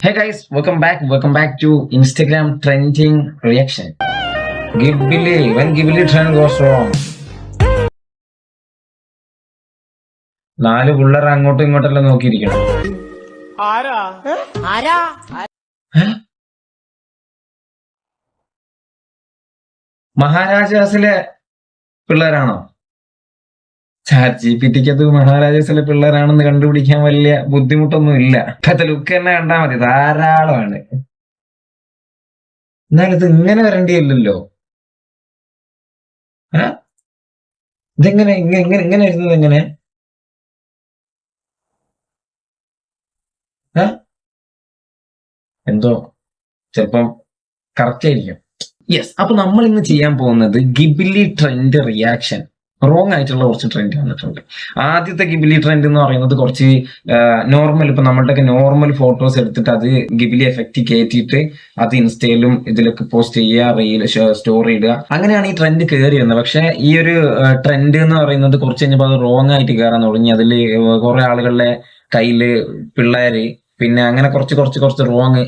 Hey guys, welcome back to Instagram trending reaction. Ghibli, when Ghibli trend goes wrong. നാല് പിള്ളേർ അങ്ങോട്ടും ഇങ്ങോട്ടെല്ലാം നോക്കിയിരിക്കണം. മഹാരാജാസിലെ പിള്ളേരാണോ? Chat ജിപിടിക്കകത്ത് മഹാരാജാസിലെ പിള്ളേരാണെന്ന് കണ്ടുപിടിക്കാൻ വലിയ ബുദ്ധിമുട്ടൊന്നും ഇല്ല. ഇപ്പത്തെ ലുക്ക് തന്നെ കണ്ടാൽ മതി, ധാരാളമാണ്. എന്നാലും ഇത് ഇങ്ങനെ വരേണ്ടിയല്ലോ. ഇതെങ്ങനെ ഇങ്ങനെ ഇരുന്നത് എങ്ങനെ? എന്തോ ചിലപ്പം കറക്റ്റ് ആയിരിക്കും. യെസ്, അപ്പൊ നമ്മൾ ഇന്ന് ചെയ്യാൻ പോകുന്നത് ഗിബിലി ട്രെൻഡ് റിയാക്ഷൻ. റോങ് ആയിട്ടുള്ള കുറച്ച് ട്രെൻഡ് വന്നിട്ടുണ്ട്. ആദ്യത്തെ ഗിബിലി ട്രെൻഡ് എന്ന് പറയുന്നത് കുറച്ച് നോർമൽ, ഇപ്പൊ നമ്മളുടെയൊക്കെ നോർമൽ ഫോട്ടോസ് എടുത്തിട്ട് അത് ഗിബിലി എഫക്റ്റ് കയറ്റിയിട്ട് അത് ഇൻസ്റ്റയിലും ഇതിലൊക്കെ പോസ്റ്റ് ചെയ്യുക, റീൽ സ്റ്റോറി ഇടുക, അങ്ങനെയാണ് ഈ ട്രെൻഡ് കയറി വരുന്നത്. പക്ഷെ ഈ ഒരു ട്രെൻഡ് എന്ന് പറയുന്നത് കുറച്ച് കഴിഞ്ഞപ്പോൾ അത് റോങ് ആയിട്ട് കയറാൻ തുടങ്ങി. അതിൽ കുറെ ആളുകളുടെ കയ്യില് പിള്ളേര്, പിന്നെ അങ്ങനെ കുറച്ച് റോങ്,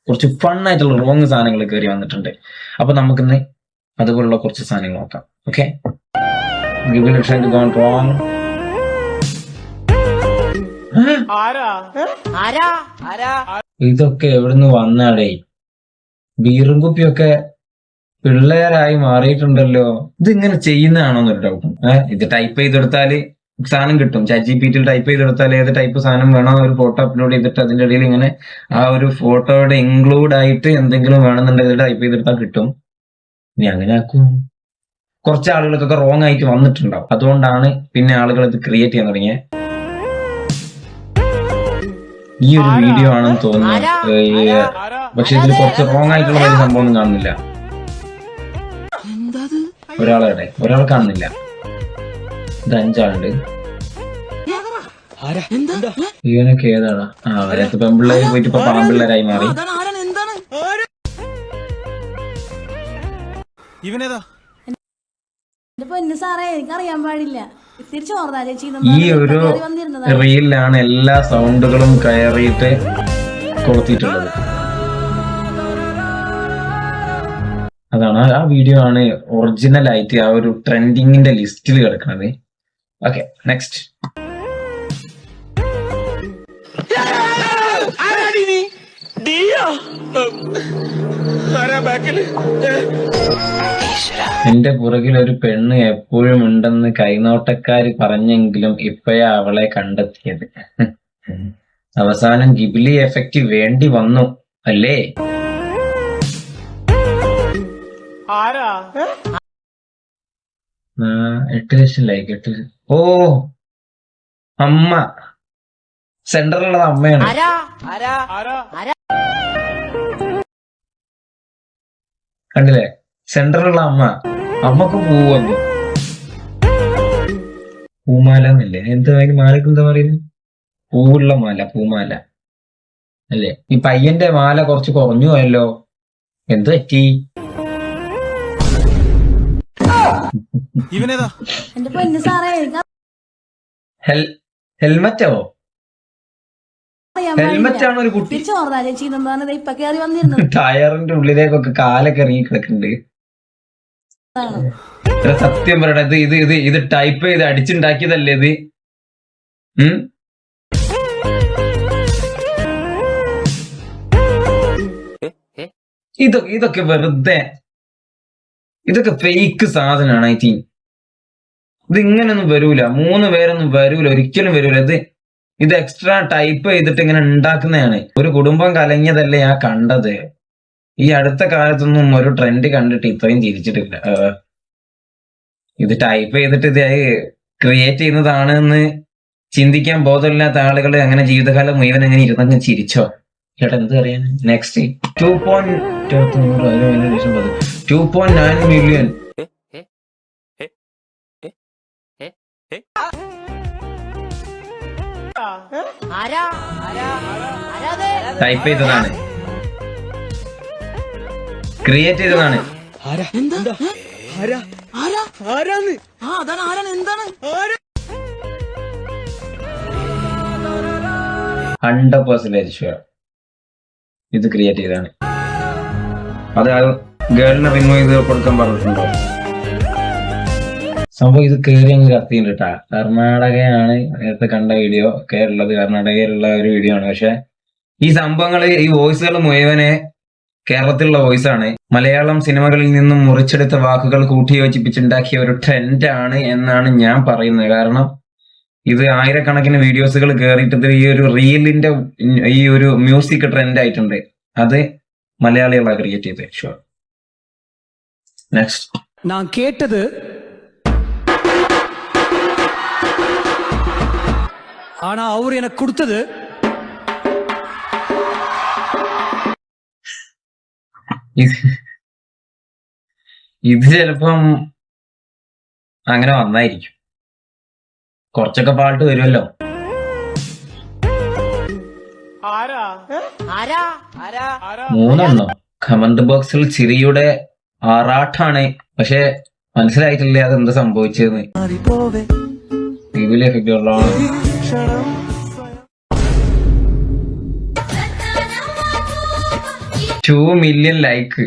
കുറച്ച് ഫൺ ആയിട്ടുള്ള റോങ് സാധനങ്ങൾ കയറി വന്നിട്ടുണ്ട്. അപ്പൊ നമുക്കിന്ന് അതുപോലുള്ള കുറച്ച് സാധനങ്ങൾ നോക്കാം. Okay, Ghibli trend gone wrong. ഇതൊക്കെ എവിടുന്ന് വന്നാടേ? ബീറും കുപ്പിയൊക്കെ പിള്ളേരായി മാറിയിട്ടുണ്ടല്ലോ. ഇതിങ്ങനെ ചെയ്യുന്നതാണോന്നൊരു ഡൗട്ട്. ഇത് ടൈപ്പ് ചെയ്തെടുത്താല് സാധനം കിട്ടും. ചാറ്റ് ജിപിടിയിൽ ടൈപ്പ് ചെയ്തെടുത്താൽ ഏത് ടൈപ്പ് സാധനം വേണോ ഒരു ഫോട്ടോ അപ്ലോഡ് ചെയ്തിട്ട് അതിന്റെ ഇടയിൽ ഇങ്ങനെ ആ ഒരു ഫോട്ടോയുടെ ഇൻക്ലൂഡ് ആയിട്ട് എന്തെങ്കിലും വേണമെന്നുണ്ടെങ്കിൽ ടൈപ്പ് ചെയ്തെടുത്താൽ കിട്ടും. ഇനി അങ്ങനെ ആക്കും. കുറച്ച് ആളുകൾക്കൊക്കെ റോങ് ആയിട്ട് വന്നിട്ടുണ്ടാവും. അതുകൊണ്ടാണ് പിന്നെ ആളുകൾ ഇത് ക്രിയേറ്റ് ചെയ്യാൻ തുടങ്ങിയത്. ഈ ഒരു വീഡിയോ ആണെന്ന് തോന്നുന്നു. പക്ഷെ ഇതിൽ കുറച്ച് റോങ് ആയിട്ടുള്ള ഒരു സംഭവം ഒന്നും കാണുന്നില്ല. ഒരാൾ കാണുന്നില്ല. ഇത് 5 ആളുണ്ട്. ഇവനൊക്കെ ഏതാണ്? അവരത്ത് പെൺപിള്ളേര് പോയിട്ട് ഇപ്പൊ പാമ്പിള്ളേരായി മാറി. ഇവനേതാ? ഈ ഒരു റീലിലാണ് എല്ലാ സൗണ്ടുകളും കയറിയിട്ട് കൊളുത്തിയിട്ടുള്ളത്. അതാണ് ആ വീഡിയോ ആണ് ഒറിജിനൽ ആയിട്ട് ആ ഒരു ട്രെൻഡിങ്ങിന്റെ ലിസ്റ്റിൽ കിടക്കുന്നത്. Okay, next. എന്റെ പുറകിൽ ഒരു പെണ്ണ് എപ്പോഴും ഉണ്ടെന്ന് കൈനോട്ടക്കാര് പറഞ്ഞെങ്കിലും ഇപ്പോഴാ അവളെ കണ്ടെത്തിയത്. അവസാനം ഗിബിലി എഫക്റ്റ് വേണ്ടി വന്നു അല്ലേ? 8 ലക്ഷം ലൈക്ക്. 8 ലക്ഷം. ഓ, അമ്മ സെന്ററിലുള്ളത് അമ്മയാണ്. കണ്ടില്ലേ? സെന്ററിലുള്ള അമ്മക്ക് പൂവന്നു. പൂമാല എന്നല്ലേ? എന്താ മാലക്ക് എന്താ പറയുന്നത്? പൂവുള്ള മാല, പൂമാല അല്ലേ? ഈ പയ്യന്റെ മാല കുറച്ച് കുറഞ്ഞു പോയല്ലോ. എന്ത് പറ്റി? ഹെൽമറ്റോ? ഹെൽമറ്റ് ആണ് ഒരു കുട്ടി. ടയറിന്റെ ഉള്ളിലേക്കൊക്കെ കാലൊക്കെ ഇറങ്ങി കിടക്കുന്നുണ്ട്. സത്യം പറയണ, ഇത് ടൈപ്പ് ചെയ്ത് അടിച്ചുണ്ടാക്കിയതല്ലേ ഇത്? ഇതൊക്കെ വെറുതെ, ഇതൊക്കെ ഫേക്ക് സാധനമാണ്. ഐ തിങ്ക് ഇത് ഇങ്ങനൊന്നും വരൂല. 3 പേരൊന്നും വരൂല, ഒരിക്കലും വരൂല. ഇത് എക്സ്ട്രാ ടൈപ്പ് ചെയ്തിട്ട് ഇങ്ങനെ ഉണ്ടാക്കുന്നതാണ്. ഒരു കുടുംബം കലങ്ങിയതല്ലേ ആ കണ്ടത്. ഈ അടുത്ത കാലത്തൊന്നും ഒരു ട്രെൻഡ് കണ്ടിട്ട് ഇത്രയും ചിരിച്ചിട്ടില്ല. ഇത് ടൈപ്പ് ചെയ്തിട്ട് ഇത് ക്രിയേറ്റ് ചെയ്യുന്നതാണ് എന്ന് ചിന്തിക്കാൻ ബോധമില്ലാത്ത ആളുകൾ അങ്ങനെ ജീവിതകാലം മുഴുവൻ അങ്ങനെ ഇരുന്നങ്ങ് ചിരിച്ചോ? ചേട്ടാ എന്ത് അറിയാൻ? Next 2.9 million. ടൈപ്പ് ചെയ്തതാണ്, ക്രിയേറ്റ് ചെയ്തതാണ്. 100% ഷുവർ. ഇത് ക്രിയേറ്റ് ചെയ്തതാണ്. അത് ആ ഗേളിനെ റിമൂവ് ചെയ്ത് കൊടുക്കാൻ പറഞ്ഞിട്ടുണ്ടോ? സംഭവം ഇത് കയറി അങ്ങ് കത്തിയുണ്ട് കേട്ടാ. കർണാടകയാണ് നേരത്തെ കണ്ട വീഡിയോ ഒക്കെ ഉള്ളത്, കർണാടകയിലുള്ള ഒരു വീഡിയോ ആണ്. പക്ഷെ ഈ സംഭവങ്ങൾ, ഈ വോയിസുകൾ മുഴുവനെ കേരളത്തിലുള്ള വോയിസ് ആണ്. മലയാളം സിനിമകളിൽ നിന്നും മുറിച്ചെടുത്ത വാക്കുകൾ കൂട്ടിയോജിപ്പിച്ചുണ്ടാക്കിയ ഒരു ട്രെൻഡാണ് എന്നാണ് ഞാൻ പറയുന്നത്. കാരണം ഇത് ആയിരക്കണക്കിന് വീഡിയോസുകൾ കയറിയിട്ട് ഈ ഒരു റീലിന്റെ ഈ ഒരു മ്യൂസിക് ട്രെൻഡ് ആയിട്ടുണ്ട്. അത് മലയാളികളാണ് ക്രിയേറ്റ് ചെയ്തത്. ഷുവർ. നെക്സ്റ്റ്. நான் கேட்டது ஆனா அவர் எனக்கு கொடுத்தது ഇത് ചിലപ്പം അങ്ങനെ വന്നായിരിക്കും. കുറച്ചൊക്കെ പാട്ട് വരുമല്ലോ. മൂന്നെണ്ണോ? കമന്റ് ബോക്സിൽ ചിരിയുടെ ആറാട്ടാണ്. പക്ഷെ മനസ്സിലായിട്ടില്ല അതെന്താ സംഭവിച്ചതെന്ന്. എഫക്റ്റ് ഉള്ള 2 million ലൈക്ക്.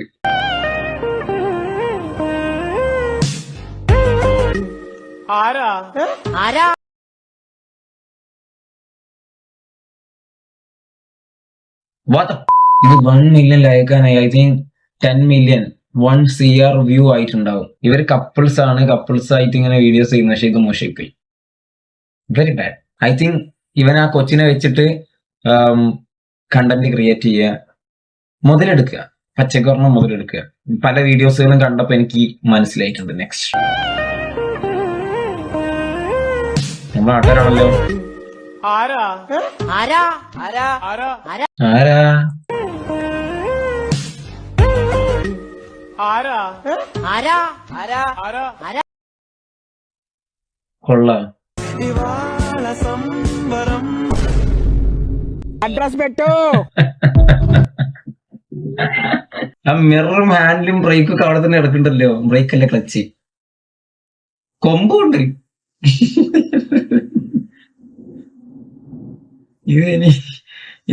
ഇത് 1 million ലൈക്കാനായി. I think 10 million 1 CR view ആയിട്ടുണ്ടാവും. ഇവർ കപ്പിൾസ് ആണ്, കപ്പിൾസ് ആയിട്ട് ഇങ്ങനെ വീഡിയോസ് ചെയ്യുന്നു. പക്ഷെ ഇത് മോശമായി, വെരി ബാഡ്. ഐ തിങ്ക് ഇവൻ ആ കൊച്ചിനെ വെച്ചിട്ട് കണ്ടന്റ് ക്രിയേറ്റ് ചെയ്യുക, മുതലെടുക്കുക, പച്ചക്കറിന് മുതലെടുക്കുക. പല വീഡിയോസുകളും കണ്ടപ്പോ എനിക്ക് മനസ്സിലായിട്ടുണ്ട്. നെക്സ്റ്റ്. നമ്മുടെ നാട്ടുകാരാണല്ലോ. ആരാ കൊള്ളാം. అడ్రస్ పెట్టు. ആ മിററും ഹാൻഡിലും ബ്രേക്കും ഒക്കെ അവിടെ തന്നെ എടുക്കണ്ടല്ലോ. ബ്രേക്ക് അല്ലേ, ക്ലച്ച്. കൊമ്പുണ്ട്.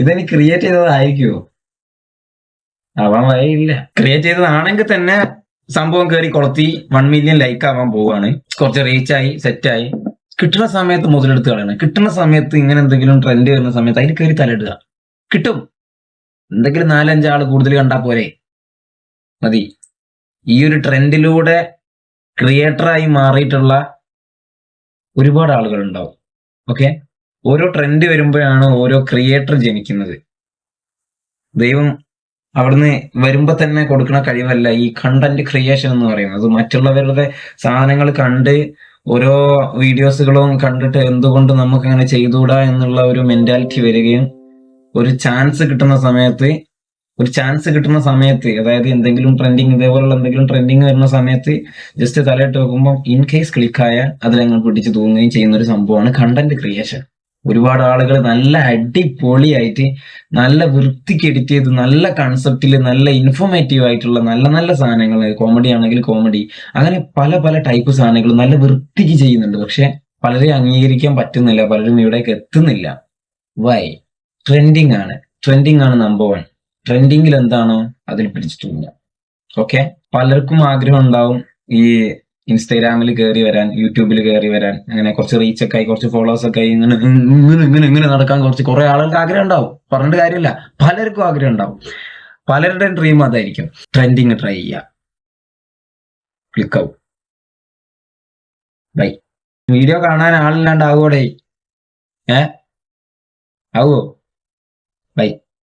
ഇതെനി ക്രിയേറ്റ് ചെയ്തതായിരിക്കുമോ? ആവാൻ വഴിയില്ല. ക്രിയേറ്റ് ചെയ്തതാണെങ്കിൽ തന്നെ സംഭവം കയറി കൊളത്തി 1 million ലൈക്ക് ആവാൻ പോവാണ്. കുറച്ച് റീച്ചായി, സെറ്റായി. കിട്ടുന്ന സമയത്ത് മുതലെടുത്ത് കളയണം. കിട്ടുന്ന സമയത്ത് ഇങ്ങനെ എന്തെങ്കിലും ട്രെൻഡ് വരുന്ന സമയത്ത് അതിൽ കയറി തലയിടുക. കിട്ടും. എന്തെങ്കിലും 4-5 ആള് കൂടുതൽ കണ്ടാൽ പോരെ, മതി. ഈ ഒരു ട്രെൻഡിലൂടെ ക്രിയേറ്ററായി മാറിയിട്ടുള്ള ഒരുപാട് ആളുകൾ ഉണ്ടാവും. ഓക്കെ, ഓരോ ട്രെൻഡ് വരുമ്പോഴാണ് ഓരോ ക്രിയേറ്റർ ജനിക്കുന്നത്. ദൈവം അവിടുന്ന് വരുമ്പോ തന്നെ കൊടുക്കുന്ന കഴിവല്ല ഈ കണ്ടന്റ് ക്രിയേഷൻ എന്ന് പറയുന്നത്. മറ്റുള്ളവരുടെ സാധനങ്ങൾ കണ്ട് ഓരോ വീഡിയോസുകളും കണ്ടിട്ട് എന്തുകൊണ്ട് നമുക്ക് അങ്ങനെ ചെയ്തുകൂടാ എന്നുള്ള ഒരു മെന്റാലിറ്റി വരികയും ഒരു ചാൻസ് കിട്ടുന്ന സമയത്ത് അതായത് എന്തെങ്കിലും ട്രെൻഡിങ്, ഇതേപോലുള്ള എന്തെങ്കിലും ട്രെൻഡിങ് വരുന്ന സമയത്ത് ജസ്റ്റ് തലയിട്ട് വെക്കുമ്പോൾ ഇൻ കേസ് ക്ലിക്കായാൽ അതിലങ്ങ് പിടിച്ച് തൂങ്ങുകയും ചെയ്യുന്ന ഒരു സംഭവമാണ് കണ്ടന്റ് ക്രിയേഷൻ. ഒരുപാട് ആളുകൾ നല്ല അടിപൊളിയായിട്ട് നല്ല വൃത്തിക്ക് എഡിറ്റ് ചെയ്ത് നല്ല കൺസെപ്റ്റിൽ നല്ല ഇൻഫോർമേറ്റീവ് ആയിട്ടുള്ള നല്ല നല്ല സാധനങ്ങൾ, കോമഡി ആണെങ്കിൽ കോമഡി, അങ്ങനെ പല പല ടൈപ്പ് സാധനങ്ങൾ നല്ല വൃത്തിക്ക് ചെയ്യുന്നുണ്ട്. പക്ഷെ പലരെയും അംഗീകരിക്കാൻ പറ്റുന്നില്ല, പലരും ഇവിടേക്ക് എത്തുന്നില്ല. വൈ? ട്രെൻഡിങ് ആണ് നമ്പർ 1. ട്രെൻഡിങ്ങിൽ എന്താണോ അതിൽ പിടിച്ചിട്ടില്ല. ഓക്കെ, പലർക്കും ആഗ്രഹം ഉണ്ടാവും ഈ ഇൻസ്റ്റാഗ്രാമിൽ കയറി വരാൻ, യൂട്യൂബിൽ കയറി വരാൻ, അങ്ങനെ കുറച്ച് റീച്ച് ഒക്കെ ആയി, കുറച്ച് ഫോളോവേഴ്സ് ഒക്കെ ആയി, ഇങ്ങനെ നടക്കാൻ കുറെ ആളുകൾക്ക് ആഗ്രഹം ഉണ്ടാവും. പറഞ്ഞിട്ട് കാര്യമില്ല, പലർക്കും ആഗ്രഹം ഉണ്ടാവും. പലരുടെയും ഡ്രീം അതായിരിക്കും. ട്രെൻഡിങ് ട്രൈ ചെയ്യുക, ക്ലിക്കാവും. ബൈ. വീഡിയോ കാണാൻ ആളില്ലാണ്ടാവൂടെ? ആവോ? ബൈ.